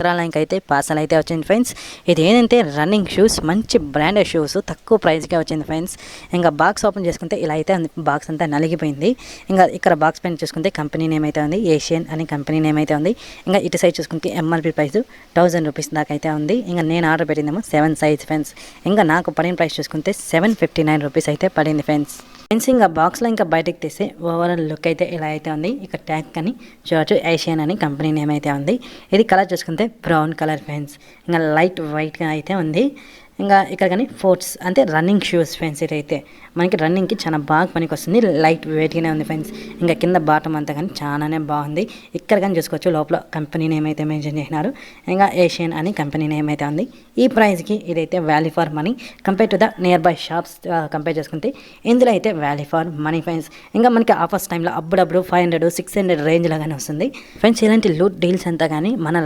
చిత్రాలయంకి అయితే పార్సల్ అయితే వచ్చింది ఫ్రెండ్స్. ఇది ఏంటంటే రన్నింగ్ షూస్, మంచి బ్రాండెడ్ షూస్, తక్కువ ప్రైస్కే వచ్చింది ఫ్రెండ్స్. ఇంకా బాక్స్ ఓపెన్ చేసుకుంటే ఇలా అయితే బాక్స్ అంతా నలిగిపోయింది. ఇంకా ఇక్కడ బాక్స్ పైన చూసుకుంటే కంపెనీ నేమ్ అయితే ఉంది, ఏషియన్ అని కంపెనీ నేమ్ అయితే ఉంది. ఇంకా ఇటు సైడ్ చూసుకుంటే ఎంఆర్పి ప్రైస్ 1000 రూపీస్ దాకా అయితే ఉంది. ఇంకా నేను ఆర్డర్ పెట్టిందేమో 7 సైజ్ ఫ్రెండ్స్. ఇంకా నాకు పడిన ప్రైస్ చూసుకుంటే 759 రూపీస్ అయితే పడింది ఫ్రెండ్స్. ఇంకా బాక్స్లో ఇంకా బయటకు తీస్తే ఓవరాల్ లుక్ అయితే ఇలా అయితే ఉంది. ఇక్కడ ట్యాగ్ అని చూడొచ్చు, ఏషియన్ అని కంపెనీ నేమ్ అయితే ఉంది. ఇది కలర్ చూసుకుంటే బ్రౌన్ కలర్ ఫ్రెండ్స్. ఇంకా లైట్ వైట్గా అయితే ఉంది. ఇంకా ఇక్కడ కానీ ఫోర్ట్స్ అంటే రన్నింగ్ షూస్ ఫ్రెండ్స్. ఇదైతే మనకి రన్నింగ్కి చాలా బాగా పనికి వస్తుంది, లైట్ వెయిట్గానే ఉంది ఫ్రెండ్స్. ఇంకా కింద బాటమ్ అంతా కానీ చాలానే బాగుంది. ఇక్కడ కానీ చూసుకోవచ్చు లోపల కంపెనీ నేమ్ అయితే మెన్షన్ చేసినారు. ఇంకా ఏషియన్ అని కంపెనీ నేమ్ అయితే ఉంది. ఈ ప్రైస్కి ఇదైతే value for money compare to the near by shops compare చేసుకుంటే ఇందులో అయితే వాల్యూ ఫర్ మనీ ఫ్రెండ్స్. ఇంకా మనకి ఆఫర్స్ టైంలో అప్పుడప్పుడు 500, 600 రేంజ్లో కానీ వస్తుంది ఫ్రెండ్స్. ఇలాంటి లూట్ డీల్స్ అంతా కానీ మన